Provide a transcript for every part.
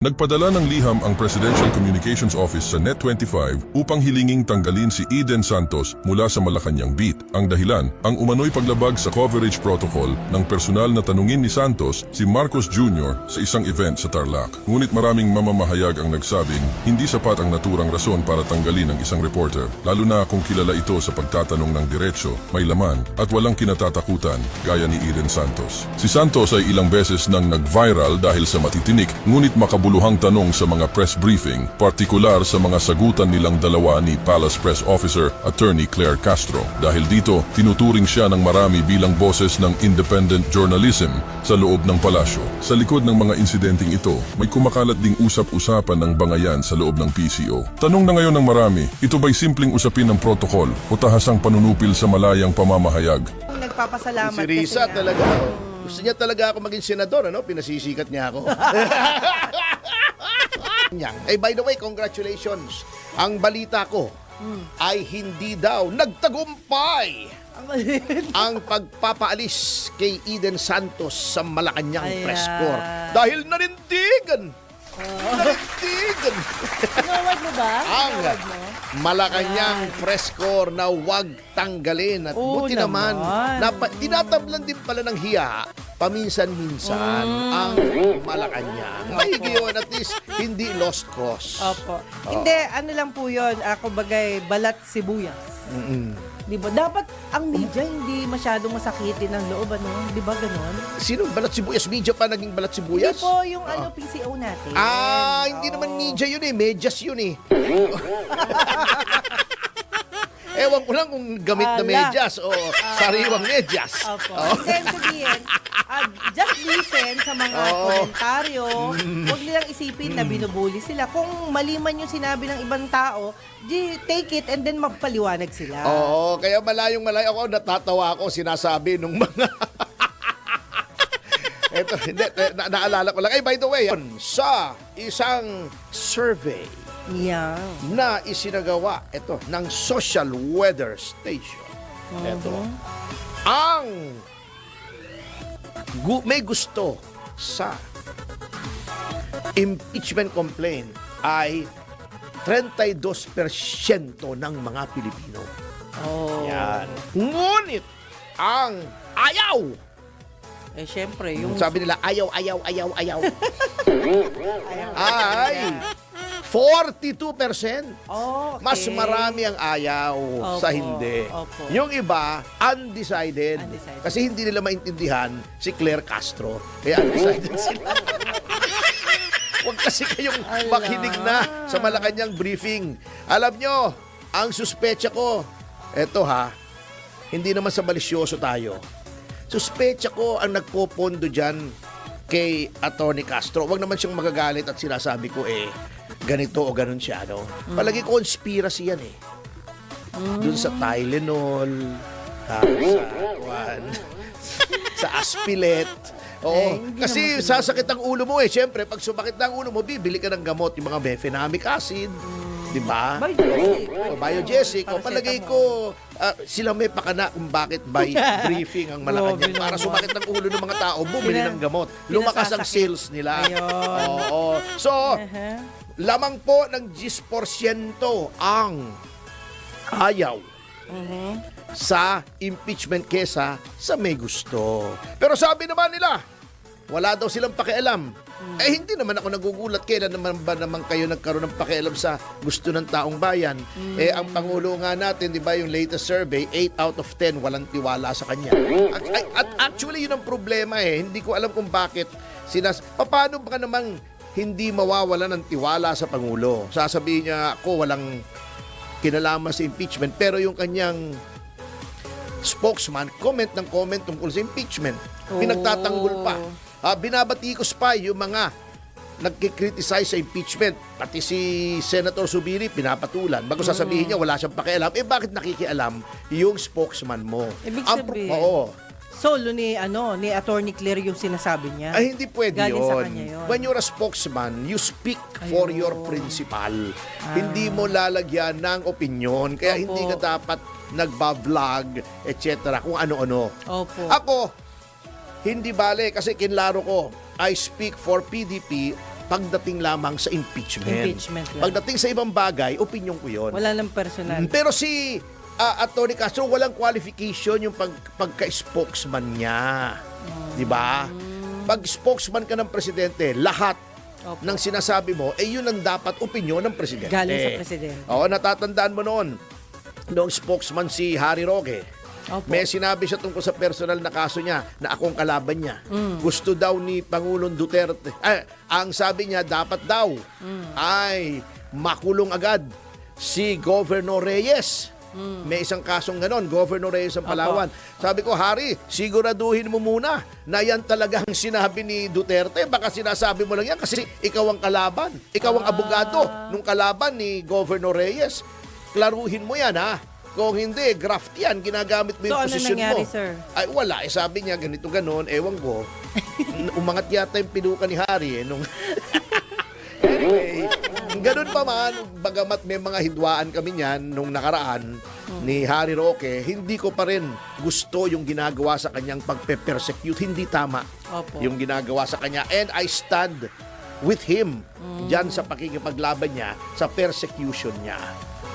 Nagpadala ng liham ang Presidential Communications Office sa Net25 upang hilinging tanggalin si Eden Santos mula sa Malacanang Beat. Ang dahilan, ang umano'y paglabag sa coverage protocol ng personal na tanungin ni Santos si Marcos Jr. sa isang event sa Tarlac. Ngunit maraming mamamahayag ang nagsabing hindi sapat ang naturang rason para tanggalin ang isang reporter, lalo na kung kilala ito sa pagtatanong ng diretsyo, may laman at walang kinatatakutan gaya ni Eden Santos. Si Santos ay ilang beses nang nag-viral dahil sa matitinik ngunit makabuluhang tanong sa mga press briefing, partikular sa mga sagutan nilang dalawa ni Palace Press Officer Attorney Claire Castro. Dahil dito, tinuturing siya ng marami bilang boses ng independent journalism sa loob ng palasyo. Sa likod ng mga insidenteng ito, may kumakalat ding usap-usapan ng bangayan sa loob ng PCO. Tanong na ngayon ng marami, ito ba'y simpleng usapin ng protokol o tahasang panunupil sa malayang pamamahayag? Nagpapasalamat Si Risa kasi talaga. Gusto niya talaga ako maging senador, ano? Pinasisikat niya ako. Eh, by the way, congratulations. Ang balita ko ay hindi daw nagtagumpay ang pagpapaalis kay Eden Santos sa Malacanang Ayan. press corps dahil nanindigan. Nanindigan. Tinawag mo ba? Ang Tinawag mo? Malacanang press corps na wag tanggalin at Oo buti naman naman. tinatablan din pala ng hiya paminsan-minsan ang Malacanang. May yun, at least hindi lost cause. Opo. Hindi, ano lang po yun, ako bagay balat sibuyas. Di ba? Dapat ang media hindi masyadong masakitin ng loob, ano? Di ba ganon? Sino balat sibuyas? Media pa naging balat Hindi sibuyas? po yung ano, PCO natin. Hindi Oo. naman media yun eh. Medyas yun eh. Ewan ko lang kung gamit na Ala. medyas o sariwang medyas. Opo. Hindi, sabihin, just listen sa mga komentaryo. Huwag nilang isipin na binubuli sila. Kung mali man yung sinabi ng ibang tao, di take it and then magpaliwanag sila. Oo, kaya malayong malayo ako, natatawa ako, sinasabi nung mga... Eto, hindi, naalala ko lang. By the way, sa isang survey Yeah. na isinagawa, ng Social Weather Station. Ang may gusto sa impeachment complaint ay 32% ng mga Pilipino. Oh. Yan. Ngunit ang ayaw, Eh, syempre, yung... sabi nila ayaw ay 42%. Oh, okay. Mas marami ang ayaw sa hindi. Opo. Yung iba, undecided. Undecided. Kasi hindi nila maintindihan si Claire Castro. Kaya undecided sila. Huwag kasi kayong makinig na sa Malacanang briefing. Alam nyo, ang suspecha ko, hindi naman sa malisyoso tayo. Suspecha ko ang nagpopondo dyan kay Atty. Castro. Huwag naman siyang magagalit at sinasabi ko ganito o ganun siya, no? Palagi conspiracy yan Doon sa Tylenol, sa Aspilet. Oo. Kasi sasakit ang ulo mo Siyempre, pag sumakit na ang ulo mo, bibili ka ng gamot, yung mga mefenamic acid. Di ba? Biogesic. O palagay ko, sila may pakana kung bakit by briefing ang Malacanang. Para sumakit ang ulo ng mga tao, bumili ng gamot. Lumakas ang sales nila. Oo. So, lamang po ng 10% ang ayaw sa impeachment kesa sa may gusto. Pero sabi naman nila, wala daw silang pakialam. Hindi naman ako nagugulat. Kailan naman kayo nagkaroon ng pakialam sa gusto ng taong bayan? Ang Pangulo nga natin, di ba, yung latest survey, 8 out of 10 walang tiwala sa kanya. At actually, yun ang problema Hindi ko alam kung bakit. Paano ba namang hindi mawawala ng tiwala sa Pangulo? Sasabihin niya, ako walang kinalaman sa impeachment, pero yung kanyang spokesman, comment tungkol sa impeachment. Pinagtatanggol pa. Binabatikos pa yung mga nagkikriticize sa impeachment. Pati si Senator Zubiri, pinapatulan. Bago sasabihin niya, wala siyang pakialam. Bakit nakikialam yung spokesman mo? Ibig sabihin, solo ni Attorney Claire yung sinasabi niya. Hindi pwede Galing yun. sa kanya yun. When you're a spokesman, you speak for your principal. Hindi mo lalagyan ng opinion. Kaya Opo. hindi ka dapat nagba-vlog, etc. Kung ano-ano. Opo. Ako, hindi bale kasi kinlaro ko, I speak for PDP pagdating lamang sa impeachment. Impeachment lang. Pagdating sa ibang bagay, opinion ko yun. Wala lang personal. Pero si Atty. Castro, walang qualification yung pagka-spokesman niya. Di ba? Pag spokesman ka ng presidente, lahat Opo. ng sinasabi mo, yun ang dapat opinyon ng presidente. Galing sa presidente. Oo, natatandaan mo noon, noong spokesman si Harry Roque, Opo. may sinabi siya tungkol sa personal na kaso niya na akong kalaban niya. Gusto daw ni Pangulong Duterte. Ang sabi niya, dapat daw ay makulong agad si Governor Reyes. May isang kasong ganon, Governor Reyes ng Palawan. Sabi ko, Harry, siguraduhin mo muna na yan talagang sinabi ni Duterte. Baka sinasabi mo lang yan kasi ikaw ang kalaban. Ikaw ang abogado nung kalaban ni Governor Reyes. Klaruhin mo yan, ha? Kung hindi, graft yan. Ginagamit mo yung So, ano posisyon nangyari, mo. sir? Ay, wala. Sabi niya, ganito ganon. Ewan ko. Umangat yata yung pinuka ni Harry. Nung... Anyway, ganun pa man, bagamat may mga hidwaan kami niyan nung nakaraan ni Harry Roque, hindi ko pa rin gusto yung ginagawa sa kanyang pagpe-persecute. Hindi tama Opo. yung ginagawa sa kanya. And I stand with him dyan sa pakikipaglaban niya, sa persecution niya.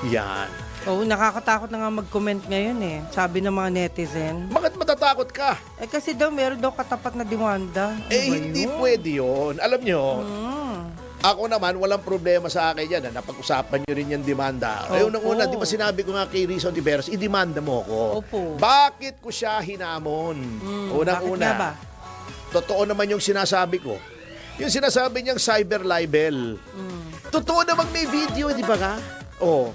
Yan. Oo, nakakatakot na nga mag-comment ngayon eh. Sabi ng mga netizen. Bakit matatakot ka? Kasi daw meron daw katapat na demanda. Ano ba Hindi yun? pwede yun. Alam nyo, ako naman, walang problema sa akin yan. Napag-usapan nyo rin yung demanda. Opo. Unang-una, di ba sinabi ko nga kay Rizon Tiveros, i-demanda mo ko. Opo. Bakit ko siya hinamon? Bakit nga ba? Totoo naman yung sinasabi ko. Yung sinasabi niyang cyber libel. Totoo namang may video, di ba ka? Oo.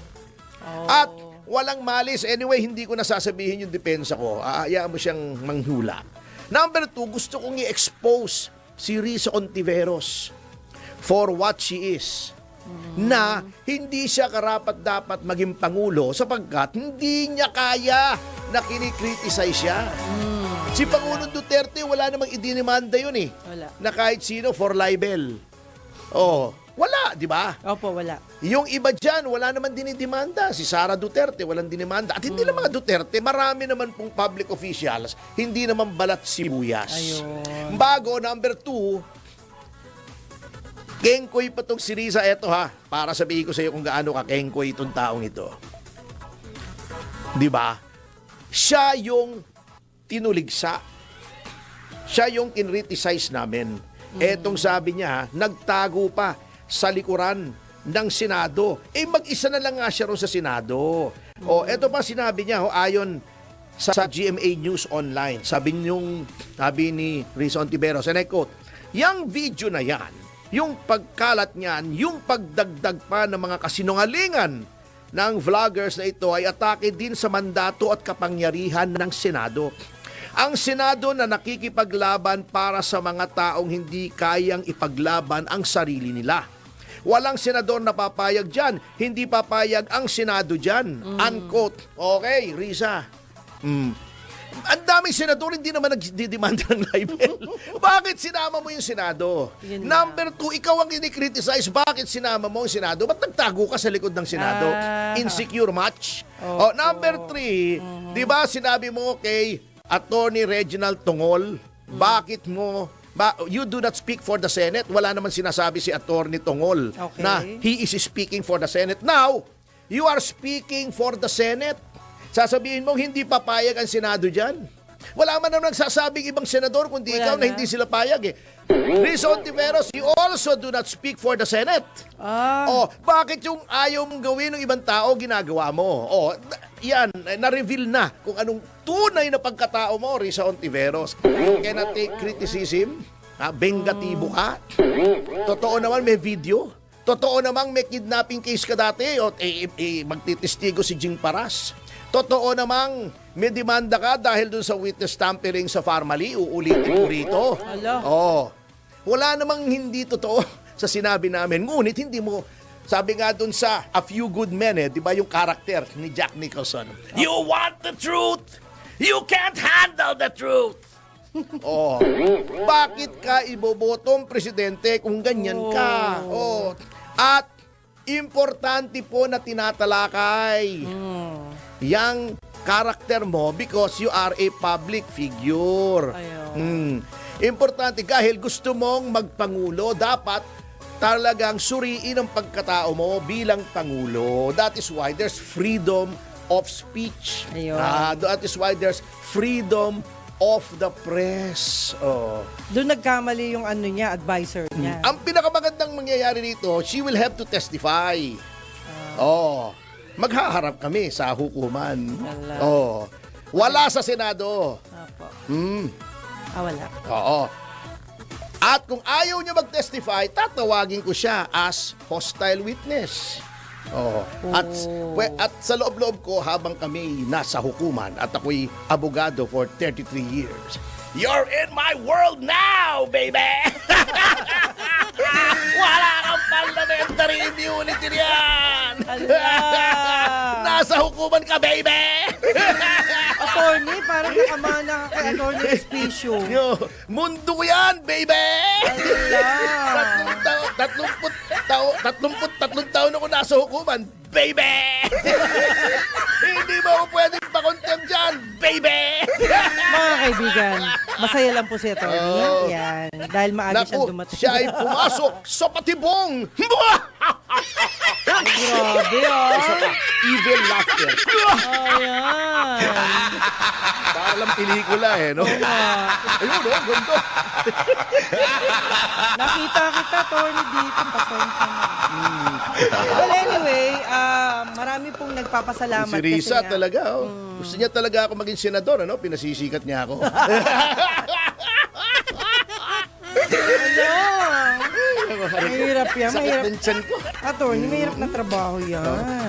At walang malis. Anyway, hindi ko nasasabihin yung depensa ko. Aayaan mo siyang manghula. Number 2, gusto kong i-expose si Riza Ontiveros for what she is. Na hindi siya karapat-dapat maging pangulo sapagkat hindi niya kaya na kinikriticize siya. Si Pangulong Duterte, wala namang idinimanda yun eh. Wala. Na kahit sino for libel. Oh, wala, di ba? Opo, wala. Yung iba dyan, wala naman dinidemanda. Si Sara Duterte, walang dinimanda. At hindi lang mga Duterte, marami naman pong public officials, hindi naman balat sibuyas. Ayun. Bago, number 2, kengkoy pa tong si Riza. Eto ha, para sabihin ko sa iyo kung gaano ka kengkoy itong taong ito. Di ba? Siya yung tinuligsa. Siya yung kinriticize namin. Etong sabi niya, nagtago pa sa likuran ng Senado. Mag-isa na lang nga siya ron sa Senado. Eto pa sinabi niya, ayon sa GMA News Online. Sabi ni Riza Ontiveros, and I quote, "Yang video na yan, yung pagkalat niyan, yung pagdagdag pa ng mga kasinungalingan ng vloggers na ito ay atake din sa mandato at kapangyarihan ng Senado. Ang Senado na nakikipaglaban para sa mga taong hindi kayang ipaglaban ang sarili nila. Walang senador na papayag dyan. Hindi papayag ang Senado dyan." Unquote. Okay, Riza. Ang daming senador hindi naman nagdidemanda ng libel. Bakit sinama mo yung Senado? Yun Number 2, ikaw ang ini-criticize. Bakit sinama mo yung Senado? Ba't nagtago ka sa likod ng Senado? Insecure match? Number 3, di ba sinabi mo kay Attorney Reginald Tongol, bakit mo you do not speak for the Senate? Wala naman sinasabi si Attorney Tongol na he is speaking for the Senate. Now, you are speaking for the Senate. Sasabihin mo, hindi papayag ang Senado dyan. Wala man naman nagsasabing ibang senador kundi ikaw na hindi sila payag eh. Riza Ontiveros, you also do not speak for the Senate. Bakit yung ayaw mong gawin ng ibang tao, ginagawa mo? Yan, na-reveal na kung anong tunay na pagkatao mo, Riza Ontiveros. Cannot take criticism. Bengatibo ka. Totoo naman may video. Totoo namang may kidnapping case ka dati. Magtitestigo si Jing Paras. Totoo namang may demanda ka dahil dun sa witness tampering sa Farmally. Uulitin ko rito. Wala namang hindi totoo sa sinabi namin. Ngunit hindi mo, sabi nga dun sa A Few Good Men, di ba yung karakter ni Jack Nicholson? You want the truth? You can't handle the truth. Bakit ka ibobotong presidente kung ganyan ka? At importante po na tinatalakay yang karakter mo because you are a public figure. Importante dahil gusto mong magpangulo, dapat talagang suriin ang pagkatao mo bilang Pangulo. That is why there's freedom of speech. Ayun. That is why there's freedom of the press. Oh. Doon nagkamali yung ano niya, advisor niya. Ang pinakamagandang mangyayari dito, she will have to testify. Maghaharap kami sa hukuman. Wala. Wala sa Senado. Opo. Wala. Oo. At kung ayaw niya mag-testify, tatawagin ko siya as hostile witness. At sa loob-loob ko habang kami nasa hukuman at ako'y abogado for 33 years. You're in my world now, baby! Wala kang parliamentary immunity riyan! Nasa hukuman ka, baby! Attorney, parang nakamana ka kay Attorney Espicio. Mundo ko yan, baby! Ala. 33 taon ako nasa hukuman, baby! Hindi mo ako pwedeng pa-contempt dyan, baby! Mga kaibigan, masaya lang po si Attorney. Yan. Dahil maaga siyang dumating. Siya ay pumasok sa patibong! Grabe, Isa pa, evil laughter. Ayan. Parang pelikula no? Ayun, ganda. Nakita kita, Attorney, dito. Pasensya na. Well, anyway, marami pong nagpapasalamat. Si Risa kasi nga, talaga, Gusto niya talaga ako maging senador, Pinasisikat niya ako. Mahirap yan. Sakit Mahirap. ng tiyan ko. Attorney, mahirap na trabaho yan.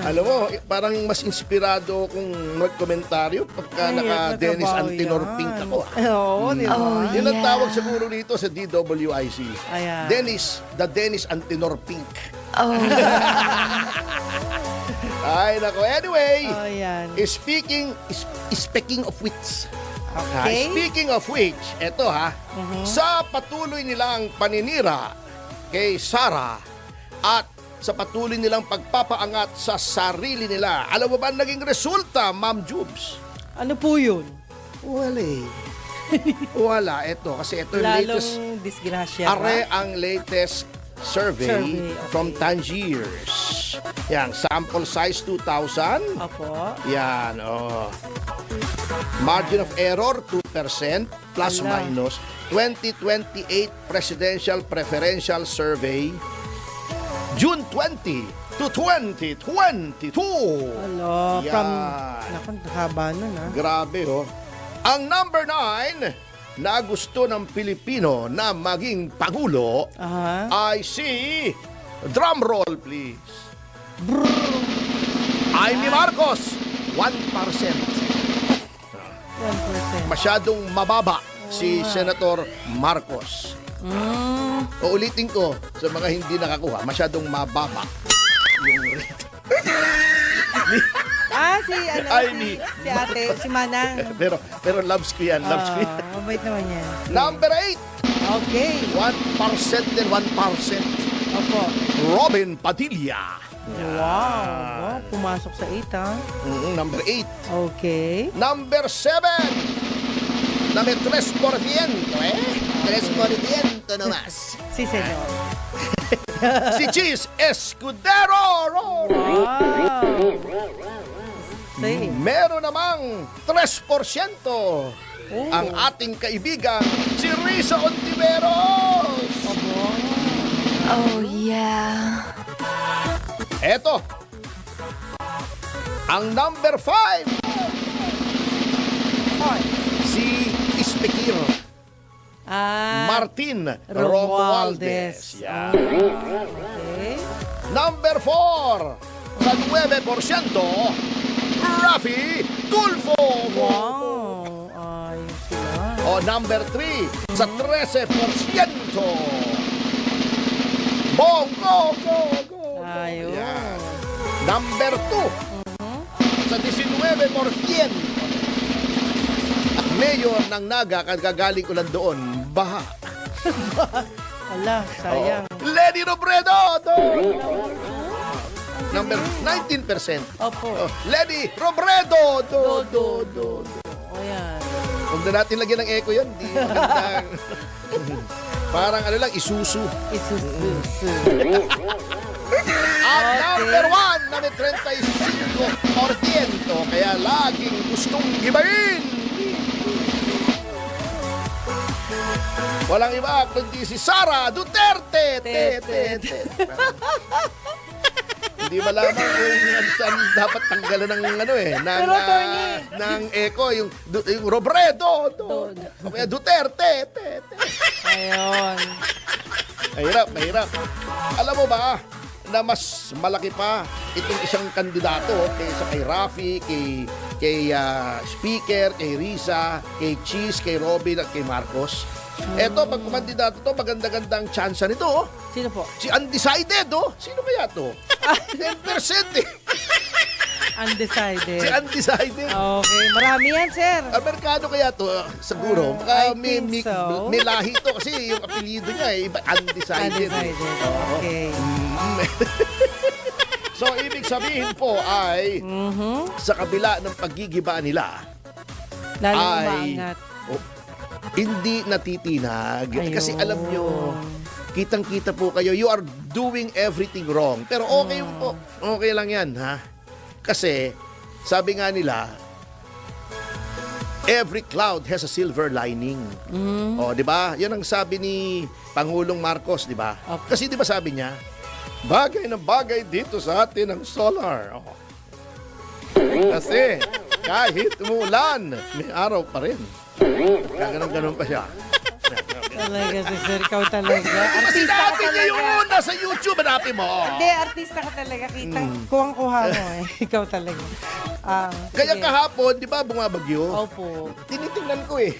Alam mo, parang mas inspirado kung magkomentaryo pagka Mahirap na naka-Dennis trabaho Antinor yan. Pink ako. Oo, di ba? Yun ang tawag siguro dito sa DWIC. Ayan. The Dennis Antinor Pink. Ay, nako. Anyway, Ayan. speaking of which, Okay. speaking of which, eto sa patuloy nilang paninira kay Sara at sa patuloy nilang pagpapaangat sa sarili nila, alam mo ba ang naging resulta, Ma'am Jubes? Ano po yun? Wala. Ito, kasi ito yung latest. Lalong disgrasya. Are ang latest survey, Okay. from Tangiers. Yan, sample size 2,000. Opo. Yan, margin of error, 2%, plus Ala. minus. 2028 Presidential Preferential Survey, June 20 to 2022. Hello. Yan. From, naku, haba nun Grabe, Ang number 9 na gusto ng Pilipino na maging Pangulo ay si, drum roll please, Amy Marcos, 1%. 1%. Masyadong mababa si Senator Marcos. Uulitin ko sa mga hindi nakakuha, masyadong mababa yung rate. Si ate, si Manang. pero loves ko yan, loves ko yan. Mabait naman yan. Number 8, Okay. 1% and 1%. Opo. Robin Padilla. Wow. Pumasok sa 8, Number 8. Okay. Number 7, na may 3%. 3% nomás. Si Senyor. Si Cheese Escudero. Wow. Say. Meron namang 3%. Ang ating kaibigan, si Risa Ontiveros. Oh, yeah. Eto, ang number 5, si Ispekir Martin Romualdez. Yan. Okay. Number 4, sa 9%, Rafi Tulfo. Wow. Ayos sila. Number 3, sa 13%, Bongo. Ayos. Yan. Number 2, sa 19%. At mayor ng Naga, kagagaling ko lang doon, baha. Ala, sayang. Lenny Robredo! Number 19%. Opo. Lenny Robredo! Ayan. Huwag na natin lagyan ng echo yun. Di magandang. Parang ano lang, isusu. Isususu. At number 1 na may 35%. Kaya laging gustong gibain. Walang iba kundi si Sara Duterte. Hindi malaman kung saan dapat tanggalan ng Pero, attorney. ng eco, yung Robredo. Kaya Duterte. Ayun. Mahirap. Alam mo ba na mas malaki pa itong isang kandidato kaysa kay Rafi, kay Speaker, kay Risa, kay Cheese, kay Robin at kay Marcos. Eto, pag kumandidato to, maganda-ganda ang tsansa nito. Oh. Sino po? Si Undecided, oh. Sino kaya to? 10% eh. Undecided. Si Undecided. Okay, marami yan, sir. Ang merkado kaya to, siguro, baka I think so. may lahi to kasi yung apelyido niya eh, iba, Undecided. Undecided. Oo. Okay. So, ibig sabihin po ay, sa kabila ng paggigiba nila, Lalo ay, umaangat. hindi natitinag. Ayun. Kasi alam nyo, kitang-kita po kayo, you are doing everything wrong. Pero okay yung po. Okay lang yan, ha? Kasi, sabi nga nila, every cloud has a silver lining. O, di ba? Yan ang sabi ni Pangulong Marcos, di ba? Okay. Kasi di ba sabi niya, bagay na bagay dito sa atin ang solar. O. Kasi, kahit umulan, may araw pa rin. Ganon-ganon pa siya. Talaga, sir. Ikaw talaga. Kasi Artista ka dati niya talaga. yun, nasa YouTube, hanapin mo. Hindi, artista ka talaga. Kita, kuwang-kuha mo eh. Ikaw talaga. Kaya sige. kahapon, di ba, bumabagyo? Opo. Tinitingnan ko eh.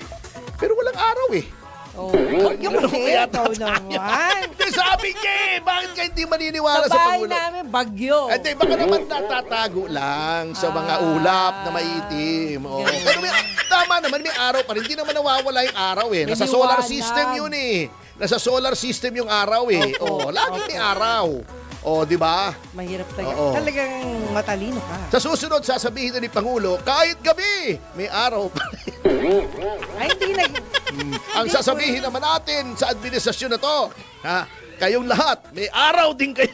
Pero walang araw eh. Oh, Ano yung kasi, kaya ikaw tayo? naman. Hindi, sabi niya eh. Bakit ka hindi maniniwala Sa sa bahay Pangulo? namin, bagyo. Hindi, baka naman natatago lang sa mga ulap na maitim. Oh. Ganun. Pero tama naman, may araw pa rin. Hindi naman nawawala yung araw eh. Nasa May solar liwanag. system yun eh. Nasa solar system yung araw eh. Opo, Laging may opo. araw. Di ba? Mahirap talaga. Oo. Talagang matalino ka. Sa susunod, sasabihin na ni Pangulo, kahit gabi, may araw pa rin. Ay, hindi nag... Ang sasabihin naman natin sa administrasyon na to, kayong lahat, may araw din kayo.